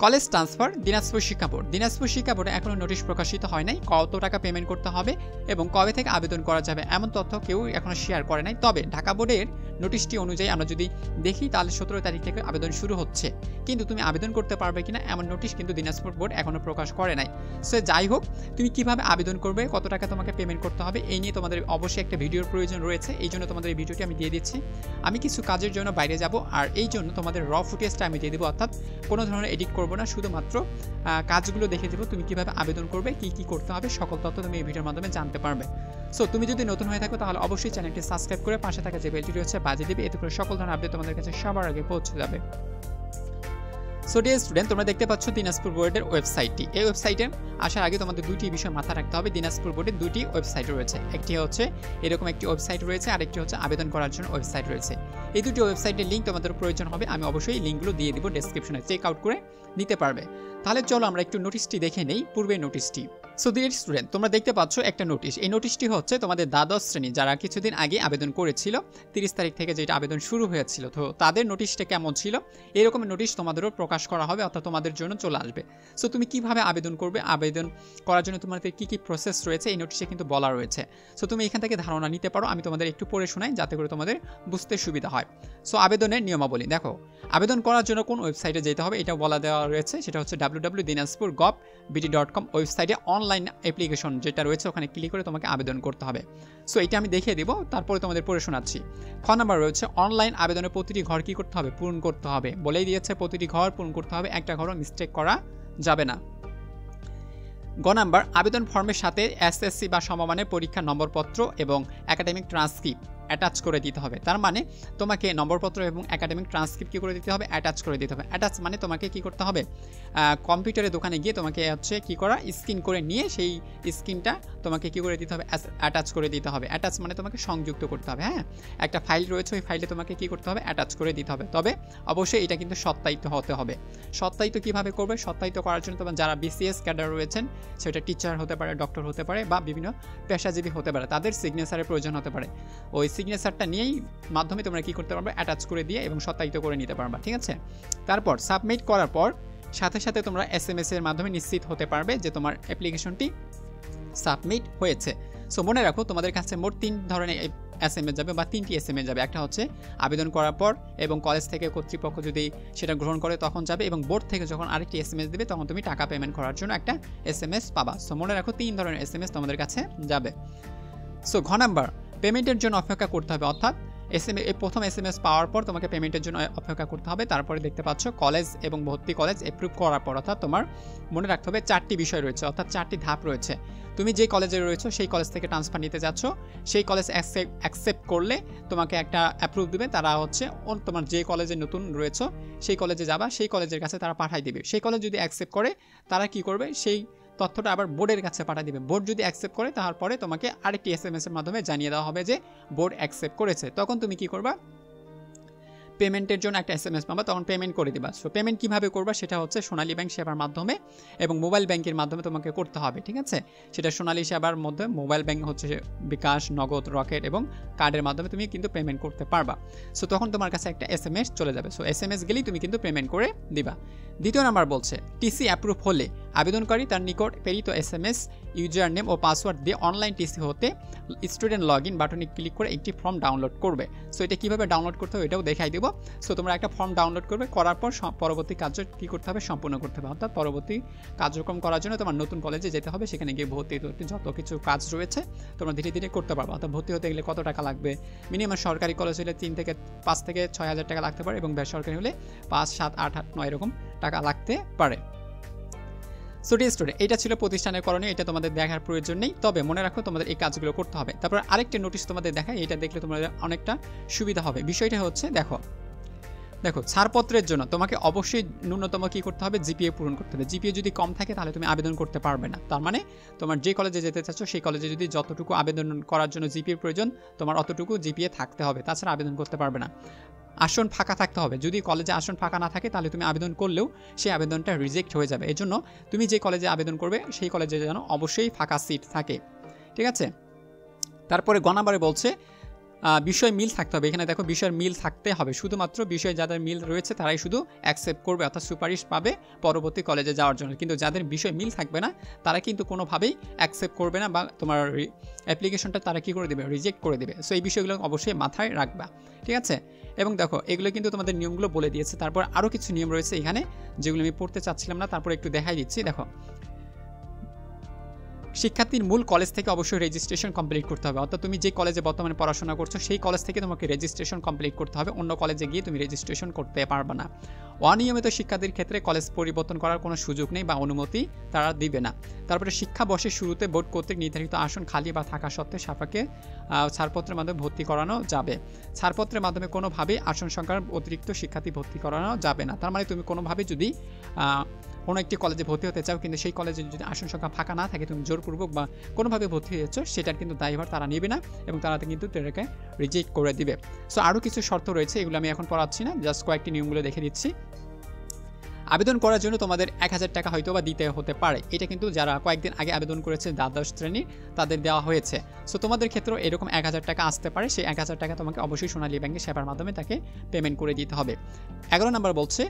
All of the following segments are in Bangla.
কলেজ ট্রান্সফার দিনাজপুর শিক্ষা বোর্ড। দিনাজপুর শিক্ষা বোর্ডে এখনো নোটিশ প্রকাশিত হয় নাই, কত টাকা পেমেন্ট করতে হবে এবং কবে থেকে আবেদন করা যাবে এমন তথ্য কেউ এখনো শেয়ার করে নাই। তবে ঢাকা বোর্ডের নোটিশটি অনুযায়ী আমরা যদি দেখি তাহলে 17 তারিখ থেকে আবেদন শুরু হচ্ছে, কিন্তু তুমি আবেদন করতে পারবে কিনা এমন নোটিশ কিন্তু দিনাজপুর বোর্ড এখনো প্রকাশ করে নাই। সো যাই হোক, তুমি কিভাবে আবেদন করবে, কত টাকা তোমাকে পেমেন্ট করতে হবে এই নিয়ে তোমাদের অবশ্যই একটা ভিডিওর প্রয়োজন রয়েছে। এই জন্য তোমাদের এই ভিডিওটি আমি দিয়ে দিচ্ছি। আমি কিছু কাজের জন্য বাইরে যাব, আর এই জন্য তোমাদের র ফুটেজটা আমি দিয়ে দেবো, অর্থাৎ কোনো ধরনের এডিট করবো না, শুধুমাত্র কাজগুলো দেখে দেবো। তুমি কিভাবে আবেদন করবে, কি কি করতে হবে, সকল তথ্য তুমি এই ভিডিওর মাধ্যমে জানতে পারবে। সো তুমি যদি নতুন হয়ে থাকো তাহলে অবশ্যই চ্যানেলটি সাবস্ক্রাইব করে পাশে থাকা যে বেলটি রয়েছে বাজিয়ে দিবে, এতে করে সকল ধরনের আপডেট তোমাদের কাছে সবার আগে পৌঁছে যাবে। সো ডিয়ার স্টুডেন্ট, তোমরা দেখতে পাচ্ছ দিনাজপুর বোর্ডের ওয়েবসাইটটি। এই ওয়েবসাইটে আসার আগে তোমাদের দুটি বিষয় মাথায় রাখতে হবে। দিনাজপুর বোর্ডের দুটি ওয়েবসাইট রয়েছে, একটি হচ্ছে এরকম একটি ওয়েবসাইট রয়েছে, আর একটি হচ্ছে আবেদন করার জন্য ওয়েবসাইট রয়েছে। এই দুটি ওয়েবসাইটের লিঙ্ক তোমাদের প্রয়োজন হবে, আমি অবশ্যই লিঙ্কগুলো দিয়ে দিব ডেসক্রিপশনে, চেক আউট করে নিতে পারবে। তাহলে চলো আমরা একটু নোটিশটি দেখে নেই, পূর্বের নোটিশটি। সো ডিয়ার স্টুডেন্ট, তোমরা দেখতে পাচ্ছ একটা নোটিশ। এই নোটিশটি হচ্ছে তোমাদের দ্বাদশ শ্রেণী যারা কিছুদিন আগে আবেদন করেছিল, 30 তারিখ থেকে যেটা আবেদন শুরু হয়েছিল, তো তাদের নোটিশটা কেমন ছিল এরকম নোটিশ তোমাদেরও প্রকাশ করা হবে, অর্থাৎ তোমাদের জন্য চলে আসবে। সো তুমি কিভাবে আবেদন করবে, আবেদন করার জন্য তোমাদের কি কি প্রসেস রয়েছে এই নোটিশে কিন্তু বলা রয়েছে। সো তুমি এখান থেকে ধারণা নিতে পারো, আমি তোমাদের একটু পড়ে শোনাই যাতে করে তোমাদের বুঝতে সুবিধা হয়। সো আবেদনের নিয়মাবলী দেখো, আবেদন করার জন্য কোন ওয়েবসাইটে যেতে হবে এটাও বলা দেওয়া রয়েছে, সেটা হচ্ছে www.dinazpur.gov.bd.com ওয়েবসাইটে অনলাইন অ্যাপ্লিকেশন যেটা রয়েছে ওখানে ক্লিক করে তোমাকে আবেদন করতে হবে। সো এটা আমি দেখিয়ে দিব, তারপরে তোমাদের পড়ে শোনাচ্ছি। খ নাম্বার রয়েছে অনলাইন আবেদনের প্রতিটি ঘর কি করতে হবে, পূরণ করতে হবে। বলেই দিয়েছে প্রতিটি ঘর পূরণ করতে হবে, একটা ঘরও মিস্টেক করা যাবে না। গ নাম্বার আবেদন ফর্মের সাথে এসএসসি বা সমমানের পরীক্ষার নম্বরপত্র এবং একাডেমিক ট্রান্সক্রিপ্ট অ্যাটাচ করে দিতে হবে। তার মানে তোমাকে নম্বরপত্র এবং একাডেমিক ট্রান্সক্রিপ্ট কী করে দিতে হবে, অ্যাটাচ করে দিতে হবে। অ্যাটাচ মানে তোমাকে কি করতে হবে, কম্পিউটারের দোকানে গিয়ে তোমাকে হচ্ছে কী করা, স্ক্রিন করে নিয়ে সেই স্ক্রিনটা তোমাকে কী করে দিতে হবে, অ্যাটাচ করে দিতে হবে। অ্যাটাচ মানে তোমাকে সংযুক্ত করতে হবে। হ্যাঁ, একটা ফাইল রয়েছে, ওই ফাইলে তোমাকে কী করতে হবে, অ্যাটাচ করে দিতে হবে। তবে অবশ্যই এটা কিন্তু সত্যায়িত হতে হবে। সত্যায়িত কীভাবে করবে, সত্যায়িত করার জন্য তোমার যারা বিসিএস ক্যাডার রয়েছেন, সেটা টিচার হতে পারে, ডক্টর হতে পারে, বা বিভিন্ন পেশাজীবী হতে পারে, তাদের সিগনেচারের প্রয়োজন হতে পারে। ওই সিগনেচারটা নিয়েই মাধ্যমে তোমরা কি করতে পারবে, অ্যাটাচ করে দিয়ে এবং সত্যায়িত করে নিতে পারবা। ঠিক আছে, তারপর সাবমিট করার পর সাথে সাথে তোমরা এসএমএস এর মাধ্যমে নিশ্চিত হতে পারবে যে তোমার অ্যাপ্লিকেশনটি সাবমিট হয়েছে। সো মনে রাখো তোমাদের কাছে মোট 3 ধরনের এসএমএস যাবে বা 3টি এসএমএস যাবে। একটা হচ্ছে আবেদন করার পর এবং কলেজ থেকে কর্তৃপক্ষ যদি সেটা গ্রহণ করে তখন যাবে, এবং বোর্ড থেকে যখন আরেকটি এসএমএস দেবে তখন তুমি টাকা পেমেন্ট করার জন্য একটা এসএমএস পাবা। সো মনে রাখো 3 ধরনের এসএমএস তোমাদের কাছে যাবে। সো ঘ নাম্বার পেমেন্টের জন্য অপেক্ষা করতে হবে, অর্থাৎ প্রথম এসএমএস পাওয়ার পর তোমাকে পেমেন্টের জন্য অপেক্ষা করতে হবে। তারপরে দেখতে পাচ্ছ কলেজ এবং ভর্তি কলেজ অ্যাপ্রুভ করার পর, অর্থাৎ তোমার মনে রাখতে হবে 4টি বিষয় রয়েছে, অর্থাৎ 4টি ধাপ রয়েছে। তুমি যে কলেজে রয়েছো সেই কলেজ থেকে ট্রান্সফার নিতে যাচ্ছ, সেই কলেজ অ্যাকসেপ্ট করলে তোমাকে একটা অ্যাপ্রুভ দিবে। তারা হচ্ছে তোমার যে কলেজে নতুন রয়েছো সেই কলেজে যাবা, সেই কলেজের কাছে তারা পাঠাই দিবে। সেই কলেজ যদি অ্যাকসেপ্ট করে তারা কি করবে, সেই তথ্যটা আবার বোর্ডের কাছে পাঠিয়ে দিবে। বোর্ড যদি অ্যাকসেপ্ট করে তারপরে তোমাকে আরেকটি এসএমএস এর মাধ্যমে জানিয়ে দেওয়া হবে যে বোর্ড অ্যাকসেপ্ট করেছে। তখন তুমি কি করবা, পেমেন্টের জন্য একটা এসএমএস পাবা, তখন পেমেন্ট করে দিবা। সো পেমেন্ট কিভাবে করবা সেটা হচ্ছে সোনালী ব্যাংক সেবার মাধ্যমে এবং মোবাইল ব্যাংকের মাধ্যমে তোমাকে করতে হবে। ঠিক আছে, সেটা সোনালী সেবার মধ্যে মোবাইল ব্যাংক হচ্ছে বিকাশ, নগদ, রকেট এবং কার্ডের মাধ্যমে তুমি কিন্তু পেমেন্ট করতে পারবা। সো তখন তোমার কাছে একটা এসএমএস চলে যাবে। সো এসএমএস গেলেই তুমি কিন্তু পেমেন্ট করে দিবা। দ্বিতীয় নাম্বার বলছে টিসি অ্যাপ্রুভ হলে আবেদনকারী তার নিকট প্রেরিত এসএমএস, ইউজার নেম ও পাসওয়ার্ড দিয়ে অনলাইন টিসি হতে স্টুডেন্ট লগ ইন বাটনে ক্লিক করে একটি ফর্ম ডাউনলোড করবে। সো এটা কীভাবে ডাউনলোড করতে হবে এটাও দেখাই দেবো। সো তোমরা একটা ফর্ম ডাউনলোড করবে, করার পর পরবর্তী কার্য কী করতে হবে, সম্পূর্ণ করতে হবে। অর্থাৎ পরবর্তী কার্যক্রম করার জন্য তোমার নতুন কলেজে যেতে হবে, সেখানে গিয়ে ভর্তি যত কিছু কাজ রয়েছে তোমরা ধীরে ধীরে করতে পারবে। অর্থাৎ ভর্তি হতে গেলে কত টাকা লাগবে, মিনিমাম সরকারি কলেজ হলে 5 থেকে 6 হাজার টাকা লাগতে পারে, এবং বেসরকারি হলে 5, 7, 8, 9 এরকম টাকা লাগতে পারে। সো ডিয়ার স্টুডেন্ট, এটা ছিল প্রতিষ্ঠানের করণীয়, এটা তোমাদের দেখার প্রয়োজন নেই। তবে মনে রাখো তোমাদের এই কাজগুলো করতে হবে। তারপর আরেকটা নোটিশ তোমাদের দেখায়, এটা দেখলে তোমাদের অনেকটা সুবিধা হবে। বিষয়টা হচ্ছে দেখো ছাড়পত্রের জন্য তোমাকে অবশ্যই ন্যূনতম কী করতে হবে, জিপিএ পূরণ করতে হবে। জিপিএ যদি কম থাকে তাহলে তুমি আবেদন করতে পারবে না। তার মানে তোমার যে কলেজে যেতে চাচ্ছ সেই কলেজে যদি যতটুকু আবেদন করার জন্য জিপিএর প্রয়োজন তোমার অতটুকু জিপিএ থাকতে হবে, তাছাড়া আবেদন করতে পারবে না। আসন ফাঁকা থাকতে হবে, যদি কলেজে আসন ফাঁকা না থাকে তাহলে তুমি আবেদন করলেও সেই আবেদনটা রিজেক্ট হয়ে যাবে। এজন্য তুমি যে কলেজে আবেদন করবে সেই কলেজে যেন অবশ্যই ফাঁকা সিট থাকে। ঠিক আছে, তারপরে গ নাম্বারে বলছে বিষয় মিল থাকতে হবে। এখানে দেখো বিষয়ের মিল থাকতে হবে, শুধুমাত্র বিষয় যাদের মিল রয়েছে তারাই শুধু অ্যাকসেপ্ট করবে, অর্থাৎ সুপারিশ পাবে পরবর্তী কলেজে যাওয়ার জন্য। কিন্তু যাদের বিষয় মিল থাকবে না তারা কিন্তু কোনোভাবেই অ্যাকসেপ্ট করবে না, বা তোমার অ্যাপ্লিকেশনটা তারা কী করে দেবে, রিজেক্ট করে দেবে। সো এই বিষয়গুলো অবশ্যই মাথায় রাখবা, ঠিক আছে। এবং দেখো এগুলো কিন্তু তোমাদের নিয়মগুলো বলে দিয়েছে। তারপর আরও কিছু নিয়ম রয়েছে এখানে যেগুলো আমি পড়তে চাচ্ছিলাম না, তারপর একটু দেখাই দিচ্ছি। দেখো, শিক্ষার্থীর মূল কলেজ থেকে অবশ্যই রেজিস্ট্রেশন কমপ্লিট করতে হবে, অর্থাৎ তুমি যে কলেজে বর্তমানে পড়াশোনা করছো সেই কলেজ থেকে তোমাকে রেজিস্ট্রেশন কমপ্লিট করতে হবে, অন্য কলেজে গিয়ে তুমি রেজিস্ট্রেশন করতে পারবে না। অনিয়মিত শিক্ষার্থীর ক্ষেত্রে কলেজ পরিবর্তন করার কোনো সুযোগ নেই বা অনুমতি তারা দিবে না। তারপরে শিক্ষাবর্ষের শুরুতে বোর্ড কর্তৃক নির্ধারিত আসন খালি বা থাকা সত্ত্বে সাপেক্ষে ছাড়পত্রের মাধ্যমে ভর্তি করানো যাবে। ছাড়পত্রের মাধ্যমে কোনোভাবেই আসন সংখ্যার অতিরিক্ত শিক্ষার্থী ভর্তি করানো যাবে না। তার মানে তুমি কোনোভাবে যদি কোনো একটি কলেজে ভর্তি হতে চাও, কিন্তু সেই কলেজে যদি আসন সংখ্যা ফাঁকা না থাকে, তুমি জোরপূর্বক বা কোনোভাবে ভর্তি হয়েছ, সেটার কিন্তু দায়ভার তারা নেবে না এবং তারা কিন্তু এটাকে রিজেক্ট করে দিবে। সো আরও কিছু শর্ত রয়েছে, এগুলো আমি এখন পড়াচ্ছি না, জাস্ট কয়েকটি নিয়মগুলো দেখে দিচ্ছি। আবেদন করার জন্য তোমাদের 1000 টাকা হয়তো বা দিতে হতে পারে, এটা কিন্তু যারা কয়েকদিন আগে আবেদন করেছে দ্বাদশ শ্রেণীর তাদের দেওয়া হয়েছে। সো তোমাদের ক্ষেত্রেও এরকম 1000 টাকা আসতে পারে, সেই 1000 টাকা তোমাকে অবশ্যই সোনালী ব্যাংকের সেবার মাধ্যমে তাকে পেমেন্ট করে দিতে হবে। 11 নম্বর বলছে,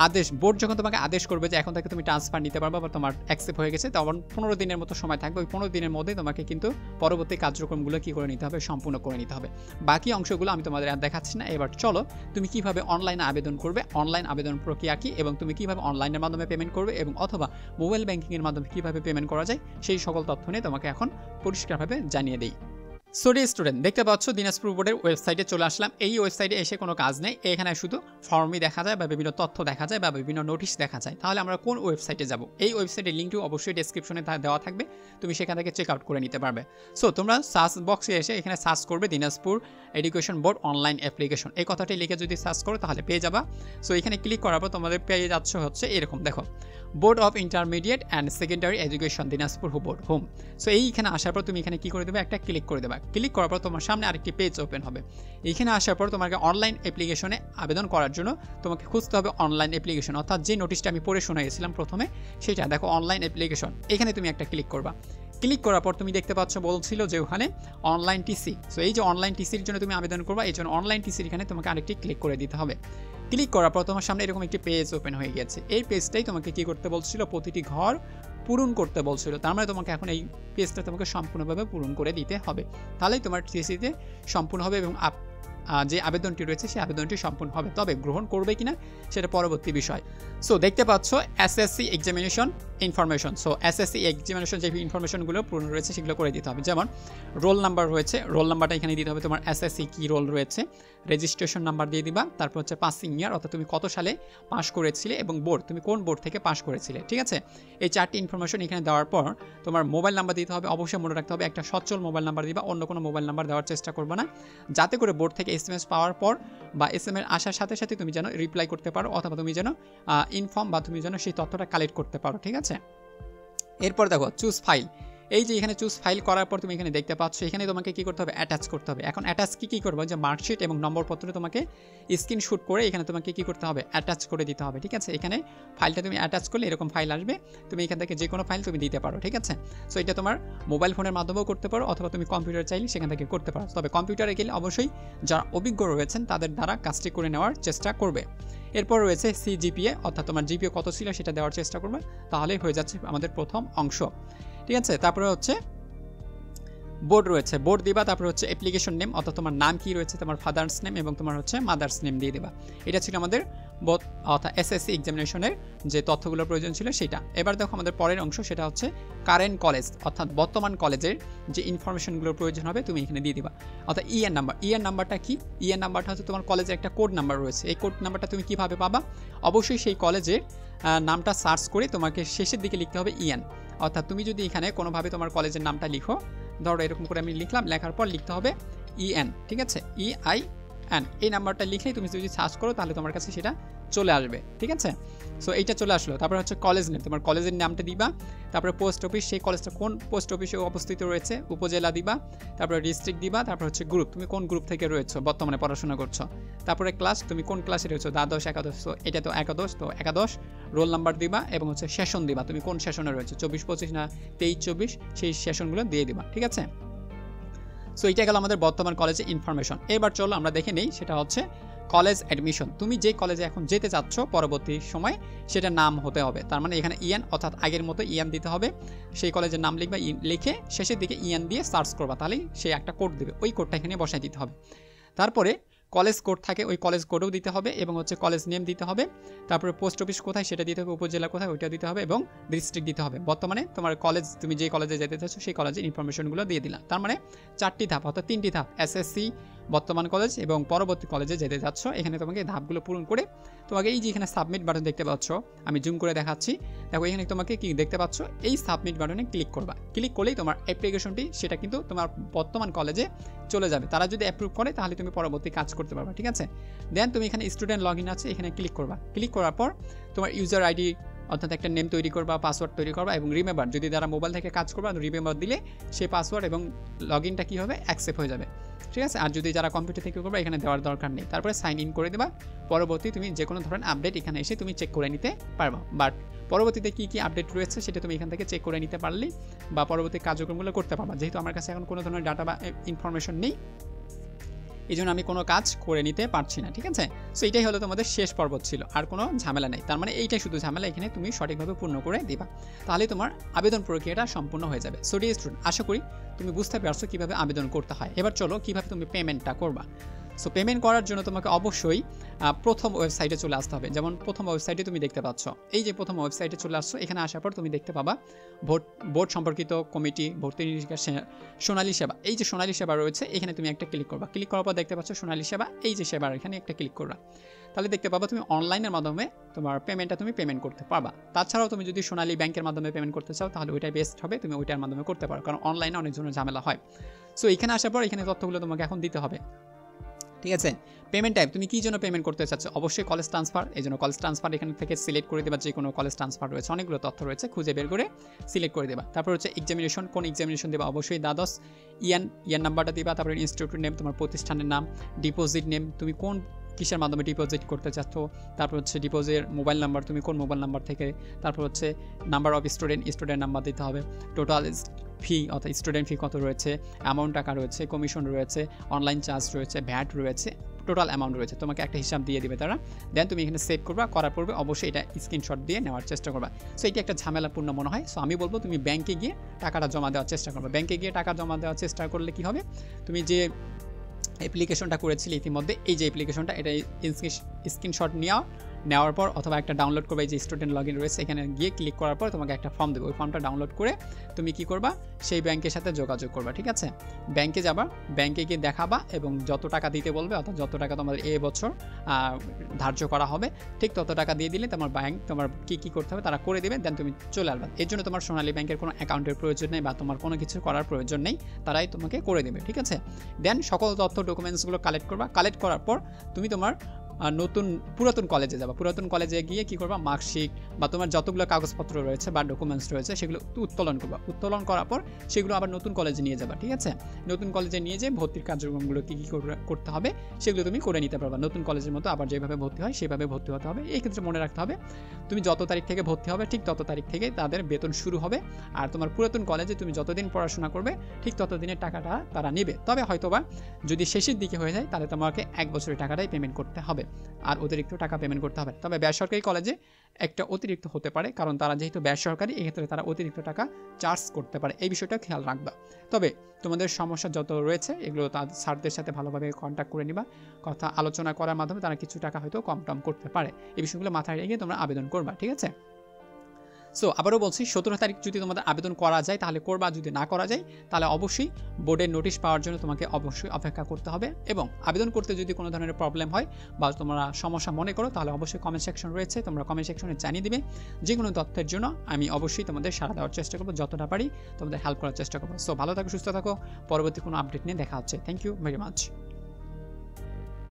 আদেশ, বোর্ড যখন তোমাকে আদেশ করবে যে এখন থেকে তুমি ট্রান্সফার নিতে পারবে বা তোমার অ্যাকসেপ্ট হয়ে গেছে, তখন 15 দিনের মতো সময় থাকবে। ওই 15 দিনের মধ্যে তোমাকে কিন্তু পরবর্তী কার্যক্রমগুলো কী করে নিতে হবে, সম্পূর্ণ করে নিতে হবে। বাকি অংশগুলো আমি তোমাদের আর দেখাচ্ছি না। এবার চলো তুমি কিভাবে অনলাইনে আবেদন করবে, অনলাইন আবেদন প্রক্রিয়া কী, এবং তুমি কিভাবে অনলাইনের মাধ্যমে পেমেন্ট করবে, এবং অথবা মোবাইল ব্যাংকিংয়ের মাধ্যমে কীভাবে পেমেন্ট করা যায়, সেই সকল তথ্য নিয়ে তোমাকে এখন পরিষ্কারভাবে জানিয়ে দিই। সরি স্টুডেন্ট, দেখতে পাচ্ছ দিনাজপুর বোর্ডের ওয়েবসাইটে চলে আসলাম। এই ওয়েবসাইটে এসে কোনো কাজ নেই, এখানে শুধু ফর্মই দেখা যায় বা বিভিন্ন তথ্য দেখা যায় বা বিভিন্ন নোটিশ দেখা যায়। তাহলে আমরা কোন ওয়েবসাইটে যাব? এই ওয়েবসাইটের লিঙ্কটিও অবশ্যই ডেসক্রিপশনে দেওয়া থাকবে, তুমি সেখান থেকে চেক আউট করে নিতে পারবে। সো তোমরা সার্চ বক্সে এসে এখানে সার্চ করবে Dinajpur education board online application, এই কথাটি লিখে যদি সার্চ করো তাহলে পেয়ে যাবা। সো এখানে ক্লিক করার পর তোমাদের পেয়ে যাচ্ছে হচ্ছে এরকম, দেখো, board of intermediate and secondary education Dinajpur board home. So এইখানে আসার পর তুমি এখানে কি করে দেবে, একটা ক্লিক করে দেবা। ক্লিক করার পর তোমার সামনে আরেকটি পেজ ওপেন হবে। এখানে আসার পর তোমাকে অনলাইন অ্যাপ্লিকেশনে আবেদন করার জন্য তোমাকে খুঁজতে হবে অনলাইন অ্যাপ্লিকেশন, অর্থাৎ যে নোটিশটা আমি পড়ে শোনাইছিলাম প্রথমে, সেটা দেখো অনলাইন অ্যাপ্লিকেশন। এখানে তুমি একটা ক্লিক করবা। ক্লিক করার পর তুমি দেখতে পাচ্ছ বলছিল যে ওখানে অনলাইন টিসি। সো এই যে অনলাইন টিসির জন্য তুমি আবেদন করবা, এই জন্য অনলাইন টিসির এখানে তোমাকে আরেকটি ক্লিক করে দিতে হবে। ক্লিক করার পর তোমার সামনে এরকম একটি পেজ ওপেন হয়ে গেছে। এই পেজটাই তোমাকে কি করতে বলছিল, প্রতিটি ঘর পূরণ করতে বলছিল। তার মানে তোমাকে এখন এই পেজটা তোমাকে সম্পূর্ণভাবে পূরণ করে দিতে হবে, তাহলেই তোমার টিসিতে সম্পূর্ণ হবে এবং যে আবেদনটি রয়েছে সেই আবেদনটি সম্পূর্ণ হবে। তবে গ্রহণ করবে কিনা সেটা পরবর্তী বিষয়। সো দেখতে পাচ্ছ SSC examination information. So SSC examination যে ইনফরমেশনগুলো পূরণ রয়েছে সেগুলো করে দিতে হবে। যেমন রোল নাম্বার রয়েছে, রোল নাম্বারটা এখানে দিতে হবে, তোমার এসএসসি কী রোল রয়েছে, রেজিস্ট্রেশন নাম্বার দিয়ে দিবা, তারপর হচ্ছে পাসিং ইয়ার, অর্থাৎ তুমি কত সালে পাস করেছিলে, এবং বোর্ড, তুমি কোন বোর্ড থেকে পাস করেছিলে, ঠিক আছে। এই 4টি ইনফরমেশন এখানে দেওয়ার পর তোমার মোবাইল নাম্বার দিতে হবে। অবশ্যই মনে রাখতে হবে একটা সচ্ছল মোবাইল নাম্বার দিবা, অন্য কোনো মোবাইল নাম্বার দেওয়ার চেষ্টা করবে না, যাতে করে বোর্ড থেকে এসএমএস পাওয়ার পর বা এসএমএস আসার সাথে সাথে তুমি যেন রিপ্লাই করতে পারো, অথবা তুমি যেন ইনফর্ম বা তুমি যেন সেই তথ্যটা কালেক্ট করতে পারো, ঠিক আছে। এরপর দেখো চুজ ফাইল। এই যে এখানে চুজ ফাইল করার পর তুমি এখানে দেখতে পাচ্ছ এখানে তোমাকে কি করতে হবে, অ্যাটাচ করতে হবে। এখন অ্যাটাচ কি করবো, যে মার্কশিট এবং নম্বরপত্র তোমাকে স্ক্রিনশট করে এখানে তোমাকে কি করতে হবে, অ্যাটাচ করে দিতে হবে, ঠিক আছে। এখানে ফাইলটা তুমি অ্যাটাচ করলে এরকম ফাইল আসবে, তুমি এখান থেকে যে কোনো ফাইল তুমি দিতে পারো, ঠিক আছে। সো এটা তোমার মোবাইল ফোনের মাধ্যমেও করতে পারো, অথবা তুমি কম্পিউটার চাইলে সেখান থেকে করতে পারো। তবে কম্পিউটারে গেলে অবশ্যই যারা অভিজ্ঞ রয়েছেন তাদের দ্বারা কাজটি করে নেওয়ার চেষ্টা করবে। এরপর রয়েছে সিজিপিএ, অর্থাৎ তোমার জিপিএ কত ছিল সেটা দেওয়ার চেষ্টা করবে, তাহলেই হয়ে যাচ্ছে আমাদের প্রথম অংশ, ঠিক আছে। তারপরে হচ্ছে বোর্ড রয়েছে, বোর্ড দিবা। তারপর হচ্ছে অ্যাপ্লিকেশন নেম, অর্থাৎ তোমার নাম কি রয়েছে, তোমার ফাদার্স নেম এবং তোমার হচ্ছে মাদার্স নেম দিয়ে দিবা। এটা ছিল আমাদের অর্থাৎ এসএসসি এক্সামিনেশনের যে তথ্যগুলোর প্রয়োজন ছিল সেটা। এবার দেখো আমাদের পরের অংশ, সেটা হচ্ছে কারেন্ট কলেজ, অর্থাৎ বর্তমান কলেজের যে ইনফরমেশনগুলোর প্রয়োজন হবে তুমি এখানে দিয়ে দিবা। অর্থাৎ ইএন নাম্বার, ইএন নাম্বারটা কি, ইএন নাম্বারটা হচ্ছে তোমার কলেজের একটা কোড নাম্বার রয়েছে। এই কোড নাম্বারটা তুমি কিভাবে পাবা, অবশ্যই সেই কলেজের নামটা সার্চ করে তোমাকে শেষের দিকে লিখতে হবে ইএন। অর্থাৎ তুমি যদি এখানে কোনোভাবে তোমার কলেজের নামটা লিখো, ধরো এরকম করে আমি লিখলাম, লেখার পর লিখতে হবে ইএন, ঠিক আছে, EIN। এই নাম্বারটা লিখলেই তুমি যদি সার্চ করো তাহলে তোমার কাছে সেটা চলে আসবে, ঠিক আছে। সো এইটা চলে আসলো। তারপর হচ্ছে কলেজ নেম, তোমার কলেজের নামটা দিবা। তারপরে পোস্ট অফিস, সেই কলেজটা কোন পোস্ট অফিসে অবস্থিত রয়েছে, উপজেলা দিবা। তারপরে ডিস্ট্রিক্ট দিবা। তারপর হচ্ছে গ্রুপ, তুমি কোন গ্রুপ থেকে রয়েছো, বর্তমানে পড়াশোনা করছো। তারপরে ক্লাস, তুমি কোন ক্লাসে রয়েছো, দ্বাদশ, একাদশ। তো এটা তো একাদশ, তো একাদশ। রোল নাম্বার দিবা এবং হচ্ছে সেশন দিবা, তুমি কোন সেশনে রয়েছো, 24-25 না 23-24, সেই সেশনগুলো দিয়ে দিবা, ঠিক আছে। সো এটা গেল আমাদের বর্তমান কলেজে ইনফরমেশন। এবার চলো আমরা দেখে নেই, সেটা হচ্ছে কলেজ অ্যাডমিশন। তুমি যে কলেজে এখন যেতে চাচ্ছ পরবর্তী সময় সেটার নাম হতে হবে, তার মানে এখানে ইয়ান অর্থাৎ আগের মতো ইয়ান দিতে হবে। সেই কলেজের নাম লিখবা, লিখে শেষের দিকে ইয়ান দিয়ে সার্চ করবা, তাহলেই সে একটা কোড দেবে, ওই কোডটা এখানে বসাই দিতে হবে। তারপরে কলেজ কোড থাকে, ওই কলেজ কোডও দিতে হবে এবং হচ্ছে কলেজ নেম দিতে হবে। তারপরে পোস্ট অফিস কোথায় সেটা দিতে হবে, উপজেলা কোথায় ওইটা দিতে হবে এবং ডিস্ট্রিক্ট দিতে হবে। বর্তমানে তোমার কলেজ, তুমি যে কলেজে যেতে চাচ্ছ সেই কলেজের ইনফরমেশনগুলো দিয়ে দিলাম। তার মানে 4টি ধাপ অর্থাৎ 3টি ধাপ, এসএসসি, বর্তমান কলেজ এবং পরবর্তী কলেজে যেতে যাচ্ছ। এখানে তোমাকে ধাপগুলো পূরণ করে তোমাকে এই যে এখানে সাবমিট বাটন দেখতে পাচ্ছ, আমি জুম করে দেখাচ্ছি, দেখো এখানে তোমাকে কি দেখতে পাচ্ছ, এই সাবমিট বাটনে ক্লিক করবা। ক্লিক করলেই তোমার অ্যাপ্লিকেশনটি সেটা কিন্তু তোমার বর্তমান কলেজে চলে যাবে। তারা যদি অ্যাপ্রুভ করে তাহলে তুমি পরবর্তী কাজ করতে পারবে, ঠিক আছে। দেন তুমি এখানে স্টুডেন্ট লগ ইন আছে, এখানে ক্লিক করবা। ক্লিক করার পর তোমার ইউজার আইডি অর্থাৎ একটা নেম তৈরি করবা, পাসওয়ার্ড তৈরি করবা এবং রিমেম্বার, যদি তারা মোবাইল থেকে কাজ করবা রিমেম্বার দিলে সেই পাসওয়ার্ড এবং লগ ইনটা কী হবে, অ্যাকসেপ্ট হয়ে যাবে, ঠিক আছে। আর যদি যারা কম্পিউটার থেকে করবা এখানে দেওয়ার দরকার নেই। তারপরে সাইন ইন করে দেবা। পরবর্তী তুমি যে কোনো ধরনের আপডেট এখানে এসে তুমি চেক করে নিতে পারবা, বাট পরবর্তীতে কী কী আপডেট রয়েছে সেটা তুমি এখান থেকে চেক করে নিতে পারলেই বা পরবর্তী কার্যক্রমগুলো করতে পারবা। যেহেতু আমার কাছে এখন কোনো ধরনের ডাটা বা ইনফরমেশন নেই, এই জন্য আমি কোনো কাজ করে নিতে পারছি না, ঠিক আছে। সো এইটাই হলো তোমাদের শেষ পর্ব ছিল, আর কোনো ঝামেলা নেই। তার মানে এইটাই শুধু ঝামেলা, এখানে তুমি সঠিকভাবে পূর্ণ করে দিবা, তাহলে তোমার আবেদন প্রক্রিয়াটা সম্পূর্ণ হয়ে যাবে। সো ডিয়ার স্টুডেন্ট, আশা করি তুমি বুঝতে পারছো কীভাবে আবেদন করতে হয়। এবার চলো কীভাবে তুমি পেমেন্টটা করবা। সো পেমেন্ট করার জন্য তোমাকে অবশ্যই প্রথম ওয়েবসাইটে চলে আসতে হবে। যেমন প্রথম ওয়েবসাইটে তুমি দেখতে পাচ্ছ, এই যে প্রথম ওয়েবসাইটে চলে আসছো, এখানে আসার পর তুমি দেখতে পাবা বোর্ড সম্পর্কিত কমিটি, ভর্তি নিরীক্ষা, সোনালী সেবা। এই যে সোনালী সেবা রয়েছে এখানে তুমি একটা ক্লিক করবা। ক্লিক করার পর দেখতে পাচ্ছ সোনালী সেবা, এই যে সেবার এখানে একটা ক্লিক করবা। তাহলে দেখতে পাবা তুমি অনলাইনের মাধ্যমে তোমার পেমেন্টটা তুমি পেমেন্ট করতে পারবা। তাছাড়াও তুমি যদি সোনালী ব্যাংকের মাধ্যমে পেমেন্ট করতে চাও তাহলে ওইটাই বেস্ট হবে, তুমি ওইটার মাধ্যমে করতে পারো, কারণ অনলাইনে অনেক জনের ঝামেলা হয়। সো এখানে আসার পর এখানে তথ্যগুলো তোমাকে এখন দিতে হবে, ঠিক আছে। পেমেন্ট টাইপ, তুমি কী জন্য পেমেন্ট করতে চাচ্ছ, অবশ্যই কলেজ ট্রান্সফার। এই জন্য কলেজ ট্রান্সফার এখান থেকে সিলেক্ট করে দেবা, যে কোনো কলেজ ট্রান্সফার রয়েছে, অনেকগুলো তথ্য রয়েছে, খুঁজে বের করে সিলেক্ট করে দেবা। তারপর হচ্ছে এক্সামিনেশন, কোন এক্সামিনেশন দেবা, অবশ্যই দ্বাদশ, ইয়ান নাম্বারটা দিবা। তারপরে ইনস্টিটিউটের নেম, তোমার প্রতিষ্ঠানের নাম, ডিপোজিট নেম, তুমি কোন কিসের মাধ্যমে ডিপোজিট করতে চাচ্ছ, তারপর হচ্ছে ডিপোজিটের মোবাইল নাম্বার, তুমি কোন মোবাইল নাম্বার থেকে, তারপর হচ্ছে নাম্বার অফ স্টুডেন্ট নাম্বার দিতে হবে, টোটাল ফি অর্থাৎ স্টুডেন্ট ফি কত রয়েছে, অ্যামাউন্ট টাকা রয়েছে, কমিশন রয়েছে, অনলাইন চার্জ রয়েছে, ভ্যাট রয়েছে, টোটাল অ্যামাউন্ট রয়েছে, তোমাকে একটা হিসাব দিয়ে দিবে তারা। দেন তুমি এখানে সেভ করবা, করার পূর্বে অবশ্যই এটা স্ক্রিনশট দিয়ে নেওয়ার চেষ্টা করবা। সো এটি একটা ঝামেলাপূর্ণ মনে হয়, সো আমি বলবো তুমি ব্যাংকে গিয়ে টাকাটা জমা দেওয়ার চেষ্টা করবে। ব্যাংকে গিয়ে টাকা জমা দেওয়ার চেষ্টা করলে কি হবে, তুমি যে অ্যাপ্লিকেশনটা করেছিলে ইতিমধ্যে, এই যে অ্যাপ্লিকেশনটা, এটা স্ক্রিনশট নেওয়ার পর অথবা একটা ডাউনলোড করবে, এই যে স্টুডেন্ট লগ ইন রয়েছে এখানে গিয়ে ক্লিক করার পর তোমাকে একটা ফর্ম দেবে, ওই ফর্মটা ডাউনলোড করে তুমি কি করবা, সেই ব্যাংকের সাথে যোগাযোগ করবা, ঠিক আছে। ব্যাংকে যাবা, ব্যাংকে গিয়ে দেখাবা এবং যত টাকা দিতে বলবে অর্থাৎ যত টাকা তোমাদের এই বছর ধার্য করা হবে ঠিক তত টাকা দিয়ে দিলে তোমার ব্যাংক তোমার কী করতে হবে তারা করে দেবে, দেন তুমি চলে আসবে। এর জন্য তোমার সোনালী ব্যাংকের কোনো অ্যাকাউন্টের প্রয়োজন নেই বা তোমার কোনো কিছু করার প্রয়োজন নেই, তারাই তোমাকে করে দেবে, ঠিক আছে। দেন সকল তথ্য ডকুমেন্টসগুলো কালেক্ট করবা। কালেক্ট করার পর তুমি তোমার পুরাতন কলেজে যাবা। পুরাতন কলেজে গিয়ে কি করবা, মার্কশিট বা তোমার যতগুলো কাগজপত্র রয়েছে বা ডকুমেন্টস রয়েছে সেগুলো উত্তোলন করবা। উত্তোলন করার পর সেগুলো আবার নতুন কলেজে নিয়ে যাবা, ঠিক আছে। নতুন কলেজে নিয়ে যেয়ে ভর্তির কার্যক্রমগুলো কী করতে হবে সেগুলো তুমি করে নিতে পারবা। নতুন কলেজের মতো আবার যেভাবে ভর্তি হয় সেভাবে ভর্তি হতে হবে। এই ক্ষেত্রে মনে রাখতে হবে তুমি যত তারিখ থেকে ভর্তি হবে ঠিক তত তারিখ থেকে তাদের বেতন শুরু হবে, আর তোমার পুরাতন কলেজে তুমি যতদিন পড়াশোনা করবে ঠিক ততদিনের টাকাটা তারা নেবে। তবে হয়তোবা যদি শেষের দিকে হয়ে যায় তাহলে তোমাকে 1 বছরের টাকাটাই পেমেন্ট করতে হবে, আর অতিরিক্ত টাকা পেমেন্ট করতে হবে। তবে বেসরকারি কলেজে একটা অতিরিক্ত হতে পারে, কারণ তারা যেহেতু বেসরকারি এক্ষেত্রে তারা অতিরিক্ত টাকা চার্জ করতে পারে, এই বিষয়টা খেয়াল রাখবা। তবে তোমাদের সমস্যা যত রয়েছে এগুলো তাদের স্যারদের সাথে ভালোভাবে কন্ট্যাক্ট করে নিবা, কথা আলোচনা করার মাধ্যমে তারা কিছু টাকা হয়তো কম টম করতে পারে। এই বিষয়গুলো মাথায় রেখে তোমরা আবেদন করবা, ঠিক আছে। সো আবারও বলছি 17 তারিখ যদি তোমাদের আবেদন করা যায় তাহলে করবা, যদি না করা যায় তাহলে অবশ্যই বোর্ডের নোটিশ পাওয়ার জন্য তোমাকে অবশ্যই অপেক্ষা করতে হবে। এবং আবেদন করতে যদি কোনো ধরনের প্রবলেম হয় বা তোমরা সমস্যা মনে করো তাহলে অবশ্যই কমেন্ট সেকশন রয়েছে, তোমরা কমেন্ট সেকশনে জানিয়ে দিবে। যে কোনো তথ্যের জন্য আমি অবশ্যই তোমাদের সাড়া দেওয়ার চেষ্টা করবো, যতটা পারি তোমাদের হেল্প করার চেষ্টা করবো। সো ভালো থাকো, সুস্থ থাকো, পরবর্তী কোনো আপডেট নিয়ে দেখা হচ্ছে। Thank you very much.